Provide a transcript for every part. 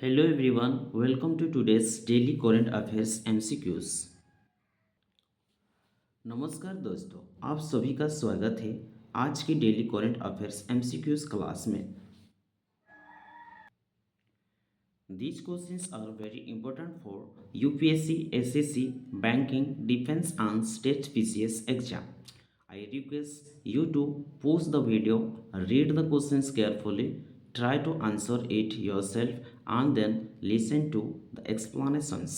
Hello everyone, welcome to today's daily current affairs MCQs। नमस्कार दोस्तों, आप सभी का स्वागत है आज की daily current affairs MCQs class में। These questions are very important for UPSC, SSC, banking, defense and state PCS exam. I request you to pause the video, read the questions carefully, try to answer it yourself and then listen to the explanations.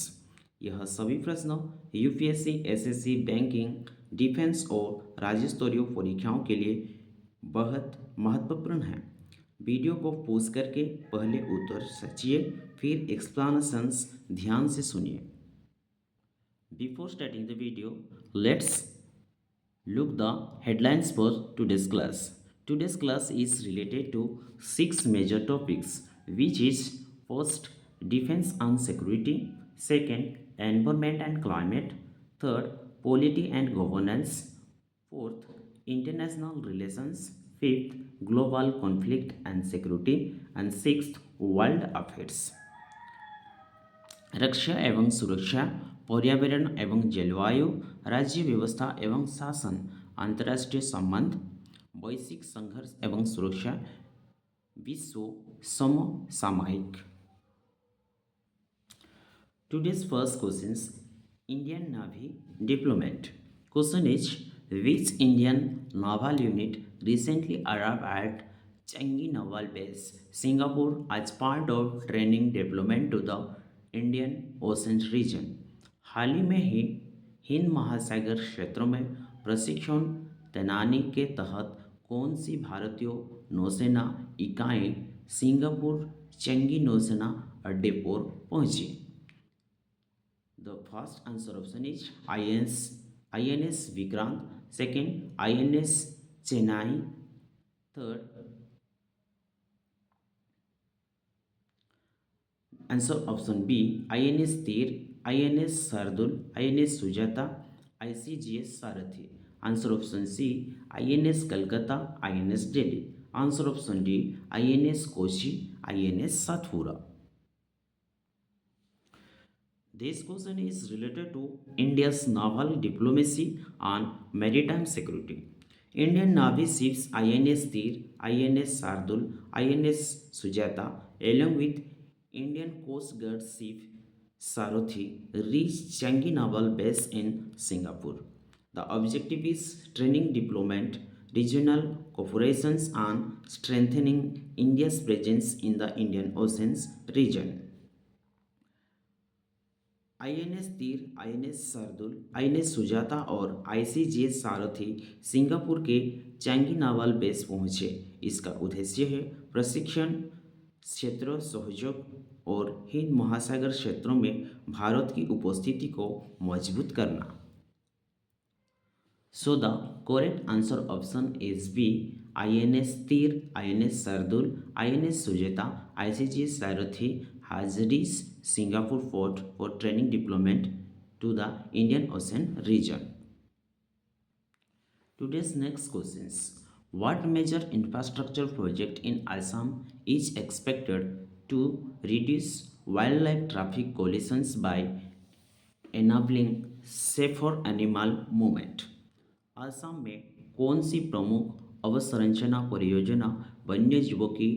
यह सभी प्रश्न UPSC, SSC, banking, defence और राज्य स्तरीय परीक्षाओं के लिए बहुत महत्वपूर्ण है। वीडियो को पॉज करके पहले उत्तर सोचिए, फिर एक्सप्लेनेशंस ध्यान से सुनिए। Before starting the video, let's look the headlines for today's class. Today's class is related to six major topics, which is first, defense and security; second, environment and climate; third, polity and governance; fourth, international relations; fifth, global conflict and security; and sixth, world affairs. रक्षा एवं सुरक्षा, पर्यावरण एवं जलवायु, राज्य व्यवस्था एवं शासन, अंतर्राष्ट्रीय संबंध, वैश्विक संघर्ष एवं सुरक्षा, विश्व समसामयिक। Today's first questions: Indian Navy deployment. Question is: which Indian naval unit recently arrived at Changi Naval Base, Singapore, as part of training deployment to the Indian Ocean region? हाल ही में ही हिंद महासागर क्षेत्रों में प्रशिक्षण तैनाती के तहत कौन सी भारतीय नौसेना इकाई सिंगापुर चंगी नौसेना अड्डे पर पहुंची? The first answer option is INS Vikrant, second INS Chennai, third answer option B INS Teer, INS Shardul, INS Sujata, ICGS Sarathi. Answer option C INS Calcutta, INS Delhi. Answer option D INS Kochi, INS Satpura. This question is related to India's naval diplomacy and maritime security. Indian Navy ships INS Tir, INS Sardul, INS Sujata, along with Indian Coast Guard ship Sarathi, reached Changi Naval Base in Singapore. The objective is training deployment, regional cooperations, and strengthening India's presence in the Indian Oceans region. INS Teer, INS Shardul, INS Sujata और ICGS सारथी Singapore के Changi novel base पहुंचे। इसका उद्देश्य है प्रशिक्षण, क्षेत्र सहयोग और हिंद महासागर क्षेत्रों में भारत की उपस्थिति को मजबूत करना। So the correct answer option is B. INS Tir, INS Sardul, INS Sujata, ICGS Sarathi has reached Singapore port for training deployment to the Indian Ocean region. Today's next questions: what major infrastructure project in Assam is expected to reduce wildlife traffic collisions by enabling safer animal movement? Assam में कौन सी प्रमुख अवसंरचना परियोजना वन्यजीवों की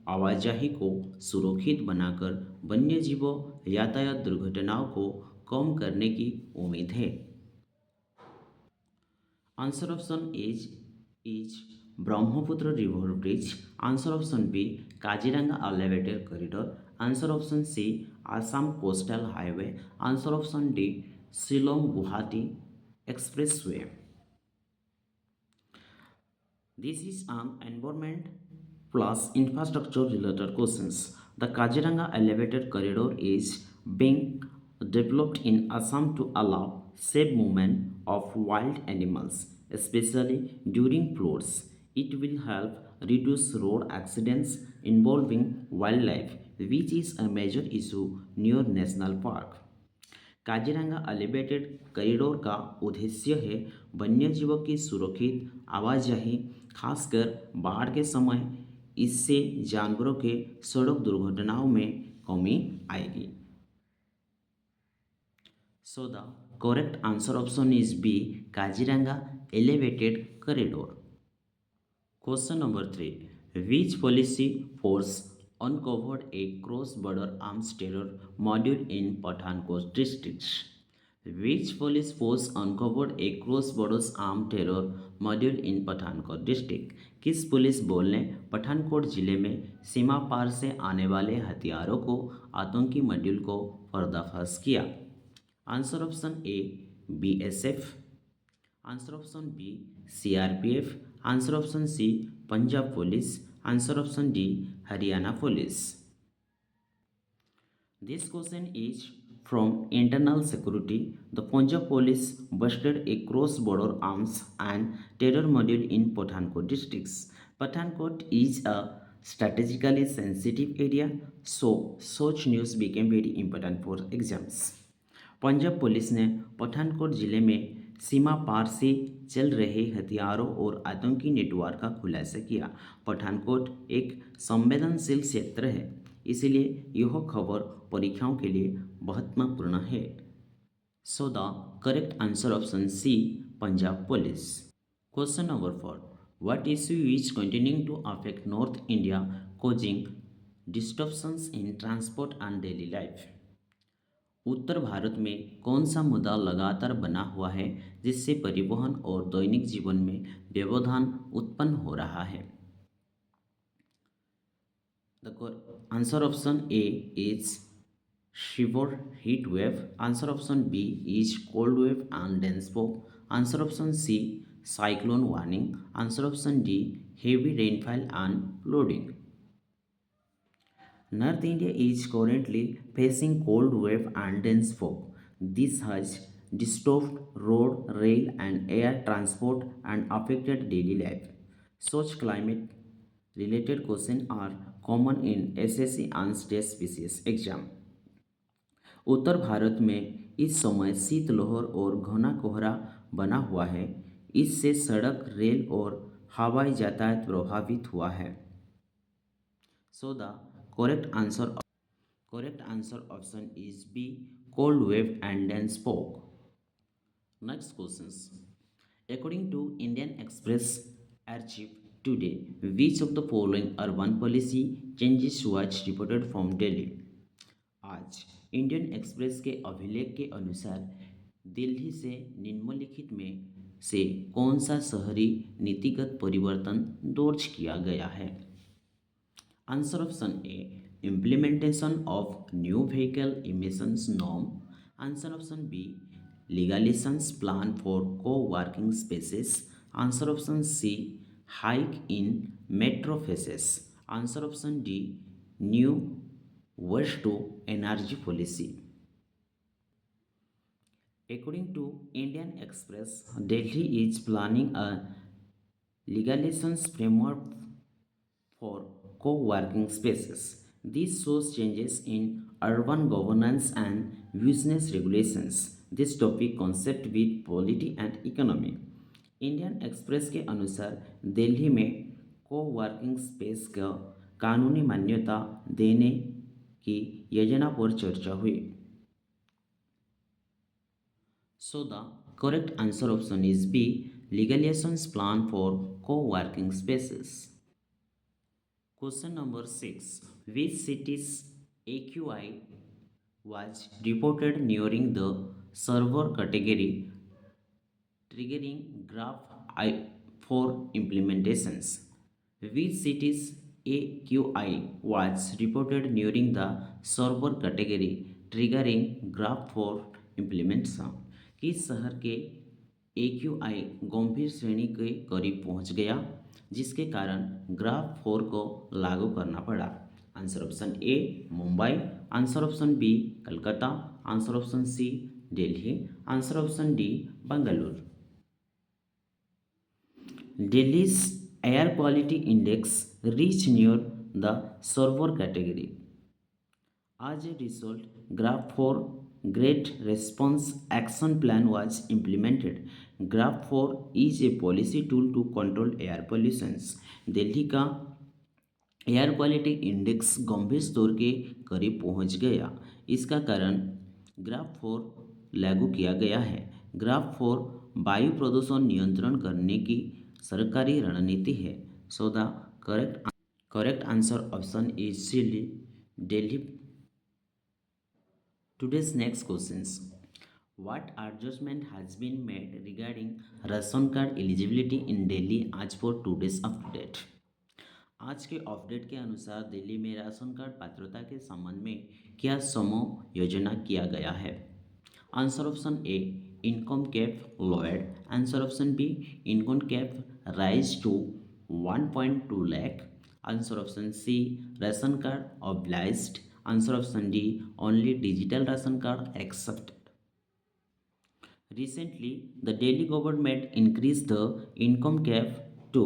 आवाजाही को सुरक्षित बनाकर वन्यजीव यातायात दुर्घटनाओं को कम करने की उम्मीद है? Answer option is Brahmaputra river bridge. Answer option B Kaziranga elevated corridor. Answer option C Assam coastal highway. Answer option D Shillong Guwahati expressway. This is an environment plus infrastructure related questions. The Kaziranga elevated corridor is being developed in Assam to allow safe movement of wild animals, especially during floods. It will help reduce road accidents involving wildlife, which is a major issue near national park. Kaziranga elevated corridor का उद्देश्य है वन्यजीवों की सुरक्षित आवाजाही, खासकर बाढ़ के समय। इससे जानवरों के सड़क दुर्घटनाओं में कमी आएगी। So the correct answer option is B, Kaziranga elevated corridor. Question number 3. Which policy force uncovered a cross-border arms terror module in Pathankot district? Which police force uncovered a cross-border armed terror module in Pathankot district? किस police बल ने पठानकोट जिले में सीमा पार से आने वाले हथियारों को आतंकी मॉड्यूल को पर्दाफाश किया? Answer option A BSF, answer option B CRPF, answer option C Punjab police, answer option D Haryana police. This question is from internal security. The Punjab police busted a cross-border arms and terror module in Pathankot districts. Pathankot is a strategically sensitive area, so such news became very important for exams. Punjab police ने पठानकोट जिले में सीमा पार से चल रहे हथियारों और आतंकी network का खुलासा किया। पठानकोट एक संवेदनशील क्षेत्र है, इसलिए यह खबर परीक्षाओं के लिए महत्वपूर्ण है। So the correct answer option C, Punjab police. Question number 4. What issue is continuing to affect North India, causing disruptions in transport and daily life? उत्तर भारत में कौन सा मुद्दा लगातार बना हुआ है जिससे परिवहन और दैनिक जीवन में व्यवधान उत्पन्न हो रहा है? The answer option A is severe heat wave, answer option B is cold wave and dense fog, answer option C cyclone warning, answer option D heavy rainfall and flooding. North India is currently facing cold wave and dense fog. This has disturbed road, rail and air transport and affected daily life. Such climate related questions are common in SSC and state species exam. उत्तर भारत में इस समय शीतलहर और घना कोहरा बना हुआ है। इससे सड़क, रेल और हवाई यातायात प्रभावित हुआ है। So the correct answer option is B, cold wave and dense fog. Next questions. According to Indian Express archive today, which of the following urban policy changes was reported from Delhi? आज Indian express के अभिलेख के अनुसार दिल्ली से निम्नलिखित में से कौन सा शहरी नीतिगत परिवर्तन दर्ज किया गया है? Answer option A implementation of new vehicle emissions norm, answer option B legislations plan for coworking spaces, answer option C hike in metro fares, answer option D new waste to energy policy. According to Indian Express, Delhi is planning a legalizations framework for co-working spaces. This shows changes in urban governance and business regulations. This topic concept with polity and economy. Indian express के अनुसार दिल्ली में co-working space का कानूनी मान्यता देने की योजना पर चर्चा हुई। So the correct answer option is B, legalizations plan for co-working spaces. Question number 6. Which city's AQI was reported during the server category triggering graph I for implementations? Which city's AQI was reported during the server category triggering graph for implementation? किस शहर के AQI गंभीर श्रेणी के करीब पहुंच गया जिसके कारण ग्राफ 4 को लागू करना पड़ा? Answer option A Mumbai, answer option B Calcutta, answer option C Delhi, answer option D Bengaluru. Delhi's air quality index reach near the server category as a result. Graph 4 Great Response Action Plan was implemented. Graph 4 is a policy tool to control air pollution. Delhi का air quality index गंभीर स्तर के करीब पहुंच गया। इसका कारण graph 4 लागू किया गया है। ग्राफ 4 वायु प्रदूषण नियंत्रण करने की सरकारी रणनीति है। So the correct answer option is Delhi. Today's next questions. What adjustment has been made regarding ration card eligibility in Delhi as per today's update? आज के अपडेट के अनुसार दिल्ली में राशन कार्ड पात्रता के संबंध में क्या समूह योजना किया गया है? Answer option A income cap lowered. Answer option B income cap raise to 1.2 lakh। Answer option C ration card obliged. Answer option D only digital ration card accepted. Recently, the Delhi government increased the income cap to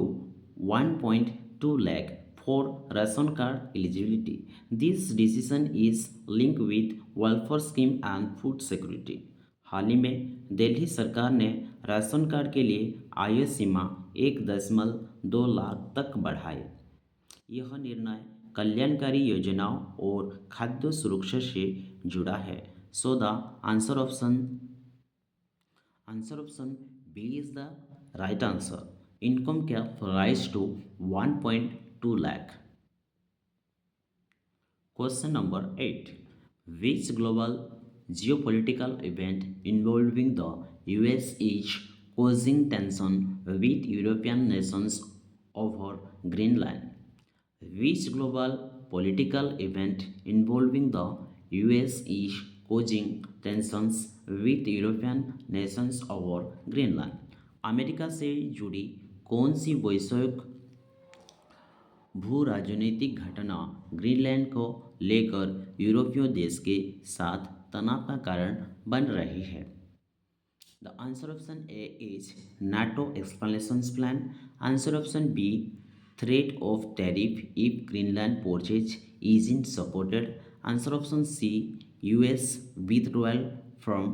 1.2 lakh for ration card eligibility. This decision is linked with welfare scheme and food security. हाल ही में दिल्ली सरकार ने ration card के लिए आयु सीमा 1.2 लाख तक बढ़ाई। यह निर्णय कल्याणकारी योजनाओं और खाद्य सुरक्षा से जुड़ा है। So the answer option Answer option B is the right answer. Income cap rise to 1.2 lakh. Question number 8. Which global geopolitical event involving the US is causing tension with European nations over Greenland? Which global political event involving the US is causing tensions with European nations over Greenland? America से जुड़ी कौन सी वैश्विक भू राजनीतिक घटना Greenland को लेकर यूरोपीय देश के साथ तनाव का कारण बन रही है? The answer option A is NATO expansion plan. Answer option B threat of tariff if Greenland purchase isn't supported. Answer option C US withdrawal from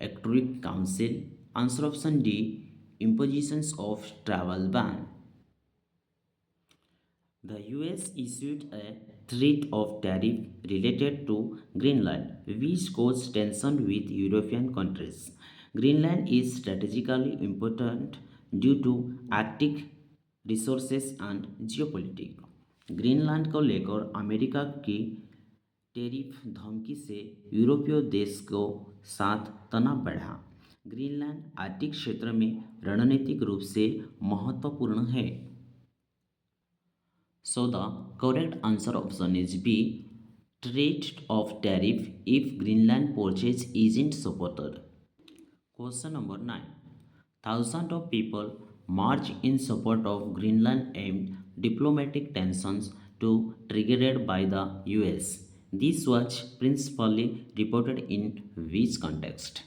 Arctic Council. Answer option D impositions of travel ban. The US issued a threat of tariff related to Greenland, which caused tension with European countries. Greenland is strategically important due to Arctic resources and geopolitics. Greenland को लेकर America की tariff धमकी से यूरोपीय देश को साथ तनाव बढ़ा। ग्रीनलैंड आर्कटिक क्षेत्र में रणनीतिक रूप से महत्वपूर्ण है। So the correct answer option is B. Threat of tariff if Greenland purchase isn't supported. Question number 9. Thousands of people march in support of Greenland aimed diplomatic tensions to triggered by the US. This was principally reported in which context?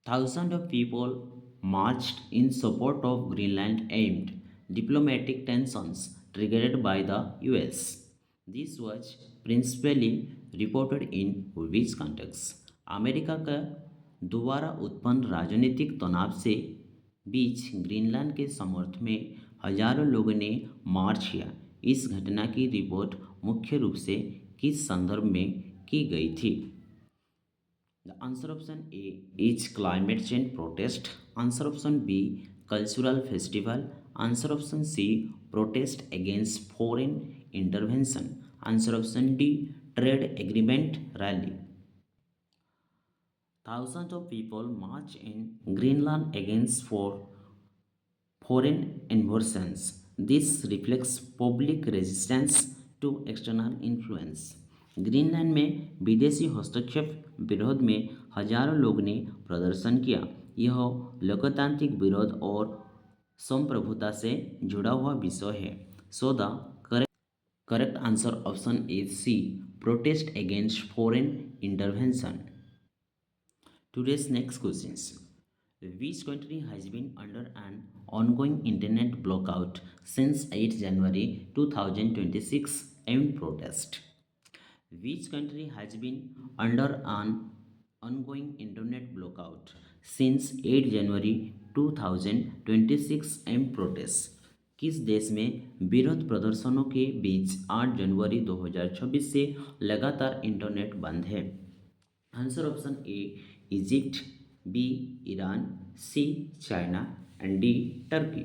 Thousands of people marched in support of Greenland aimed diplomatic tensions triggered by the US. This was principally reported in which context? America का दोबारा उत्पन्न राजनीतिक तनाव से बीच Greenland के समर्थन में हजारों लोगों ने मार्च किया। इस घटना की रिपोर्ट मुख्य रूप से किस संदर्भ में की गई थी? The answer option A is climate change protest. Answer option B cultural festival. Answer option C protest against foreign intervention. Answer option D trade agreement rally. Thousands of people march in Greenland against foreign invasions. This reflects public resistance to external influence. Greenland में विदेशी हस्तक्षेप विरोध में हजारों लोग ने प्रदर्शन किया। यह लोकतांत्रिक विरोध और संप्रभुता से जुड़ा हुआ विषय है। So the correct answer option is C protest against foreign intervention. Today's next questions. Which country has been under an ongoing internet blackout since 8 January 2026 aimed protest? Which country has been under an ongoing internet blackout since 8 January 2026 aimed protest? किस देश में विरोध प्रदर्शनों के बीच 8 जनवरी 2026 से लगातार internet बंद है? Answer option A Egypt, B Iran, C China and D Turkey.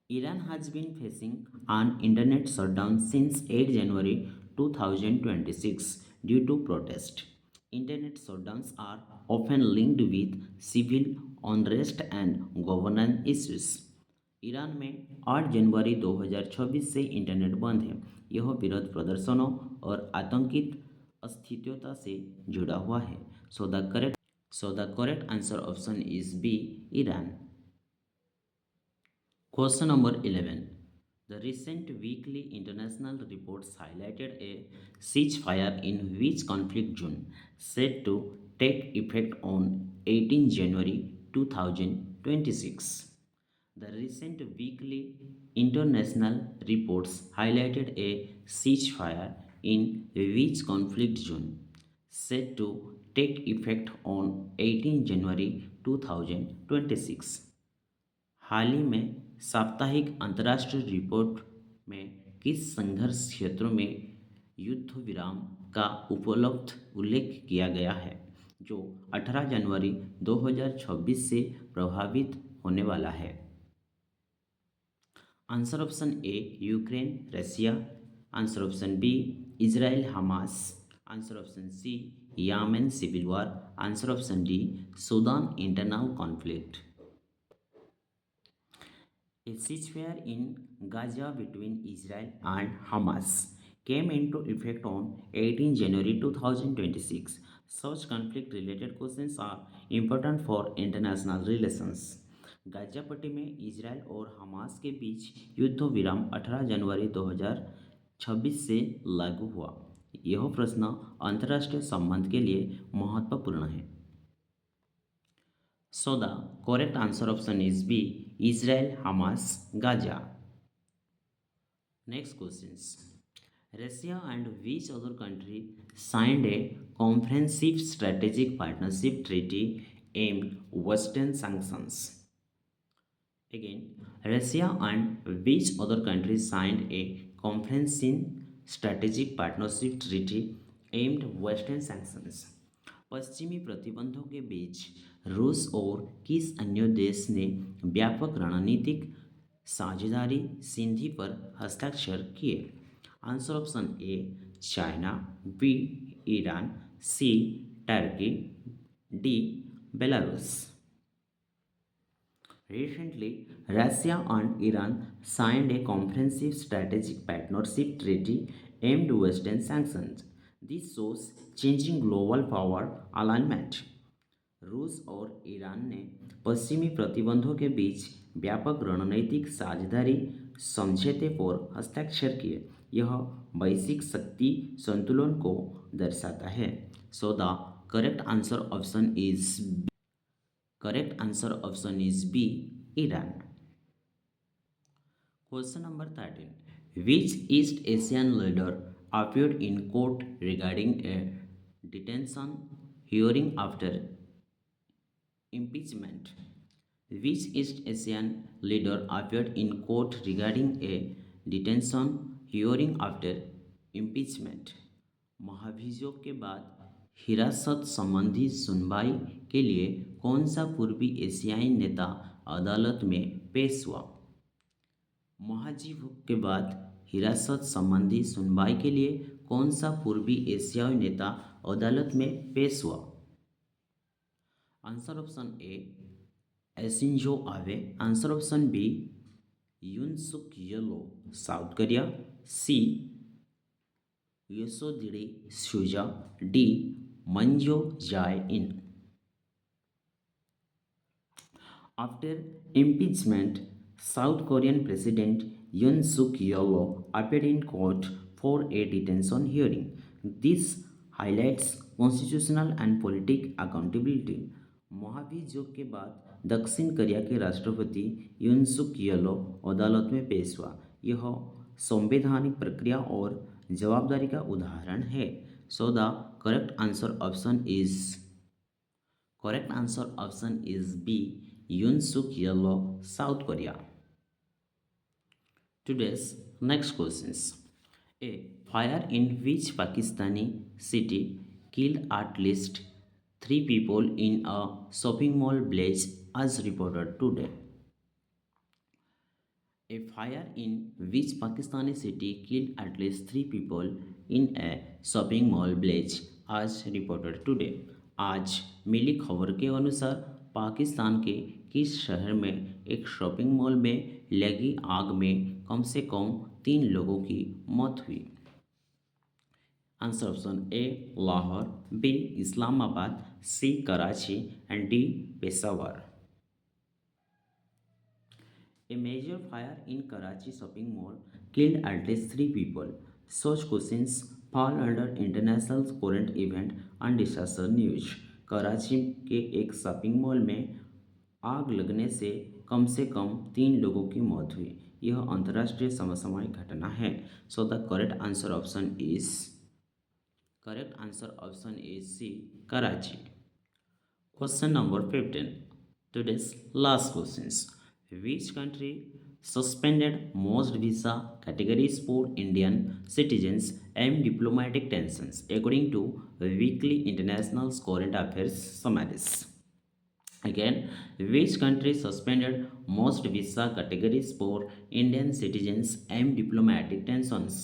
Iran has been facing an internet shutdown since 8 January 2026 due to protest. Internet shutdowns are often linked with civil unrest and governance issues. Iran में 8 जनवरी 2026 से internet बंद है। यह विरोध प्रदर्शनों और आतंकित अस्थिरता से जुड़ा हुआ है। So the correct answer option is B, Iran. Question number 11. The recent weekly international reports highlighted a ceasefire in which conflict June said to take effect on 18 January 2026. The recent weekly international reports highlighted a ceasefire in which conflict June said to take effect on 18 January 2026. हाल ही में साप्ताहिक अंतर्राष्ट्रीय report में किस संघर्ष क्षेत्रों में युद्ध विराम का उपलब्ध उल्लेख किया गया है जो 18 जनवरी 2026 से प्रभावित होने वाला है? Answer option A Ukraine Russia, answer option B Israel Hamas, answer option C Yemen civil war, answer option D Sudan internal conflict. A ceasefire in Gaza between Israel and Hamas came into effect on 18 January 2026. Such conflict-related questions are important for international relations. Gaza पट्टी में Israel और Hamas के बीच युद्ध विराम 18 जनवरी 2026 से लागू हुआ। यह प्रश्न अंतर्राष्ट्रीय संबंध के लिए महत्वपूर्ण है। So the correct answer option is B, Israel, Hamas, Gaza. Next questions. Russia and which other country signed a comprehensive strategic partnership treaty aimed Western sanctions? Again, Russia and which other country signed a comprehensive strategic partnership treaty aimed Western sanctions? पश्चिमी प्रतिबंधों के बीच रूस और किस अन्य देश ने व्यापक रणनीतिक साझेदारी संधि पर हस्ताक्षर किए? Answer option A China, B Iran, C Turkey, D Belarus. Recently, Russia and Iran signed a comprehensive strategic partnership treaty aimed at Western sanctions. This shows changing global power alignment. रूस और ईरान ने पश्चिमी प्रतिबंधों के बीच व्यापक रणनीतिक साझेदारी समझौते पर हस्ताक्षर किए। यह वैश्विक शक्ति संतुलन को दर्शाता है। So the correct answer option is B Iran. Question number 13. Which East Asian leader appeared in court regarding a detention hearing after impeachment? Which East Asian leader appeared in court regarding a detention hearing after impeachment? महाभियोग के बाद हिरासत संबंधी सुनवाई के लिए कौन सा पूर्वी एशियाई नेता अदालत में पेश हुआ? महाभियोग के बाद हिरासत संबंधी सुनवाई के लिए कौन सा पूर्वी एशियाई नेता अदालत में पेश हुआ? Answer option A Shinzo Abe, answer option B Yoon Suk Yeol South Korea, C Yoshihide Suga, D Moon Jae in. After impeachment, South Korean President Yoon Suk Yeol appeared in court for a detention hearing. This highlights constitutional and political accountability. महाभियोग के बाद दक्षिण Korea के राष्ट्रपति यून Suk L अदालत में पेश हुआ। यह संवैधानिक प्रक्रिया और जवाबदारी का उदाहरण है। So the correct answer option is B Yoon Suk Yeol South Korea. Today's next questions. A fire in which Pakistani city killed at least three people in a shopping mall blaze as reported today. A fire in which Pakistani city killed at least three people in a shopping mall blaze आज reported today. आज मिली खबर के अनुसार पाकिस्तान के किस शहर में एक शॉपिंग मॉल में लगी आग में कम से कम तीन लोगों की मौत हुई। Answer option A Lahore, B Islamabad, C Karachi and D Peshawar. A major fire in Karachi shopping mall killed at least three people. Such questions fall under international current event and disaster news. Karachi के एक शॉपिंग मॉल में आग लगने से कम तीन लोगों की मौत हुई। यह अंतर्राष्ट्रीय समसामयिक घटना है। So the correct answer option is C Karachi. Question number 15. Today's last questions. Which country suspended most visa categories for Indian citizens amid diplomatic tensions according to weekly international current affairs summaries? Again, which country suspended most visa categories for Indian citizens amid diplomatic tensions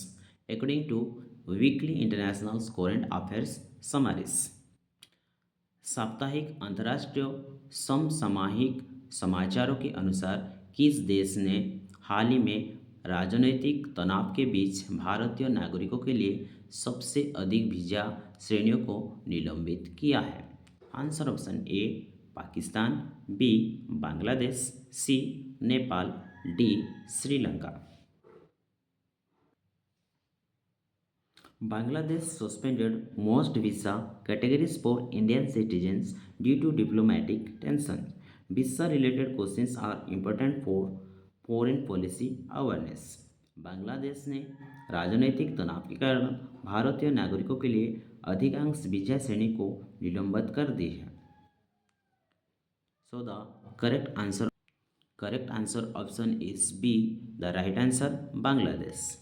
according to weekly international current affairs summaries? साप्ताहिक अंतर्राष्ट्रीय समसामयिक समाचारों के अनुसार किस देश ने हाल ही में राजनीतिक तनाव के बीच भारतीय नागरिकों के लिए सबसे अधिक वीजा श्रेणियों को निलंबित किया है? Answer option A Pakistan, B Bangladesh, C Nepal, D Sri Lanka. Bangladesh suspended most visa categories for Indian citizens due to diplomatic tension. Visa related questions are important for foreign policy awareness. Bangladesh ने राजनीतिक तनाव के कारण भारतीय नागरिकों के लिए अधिकांश वीजा श्रेणी को निलंबित कर दी है। So the correct answer option is be the right answer Bangladesh.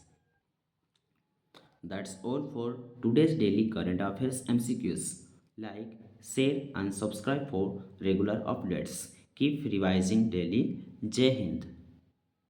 That's all for today's daily current affairs MCQs. Like, share and subscribe for regular updates. Keep revising daily. Jai Hind.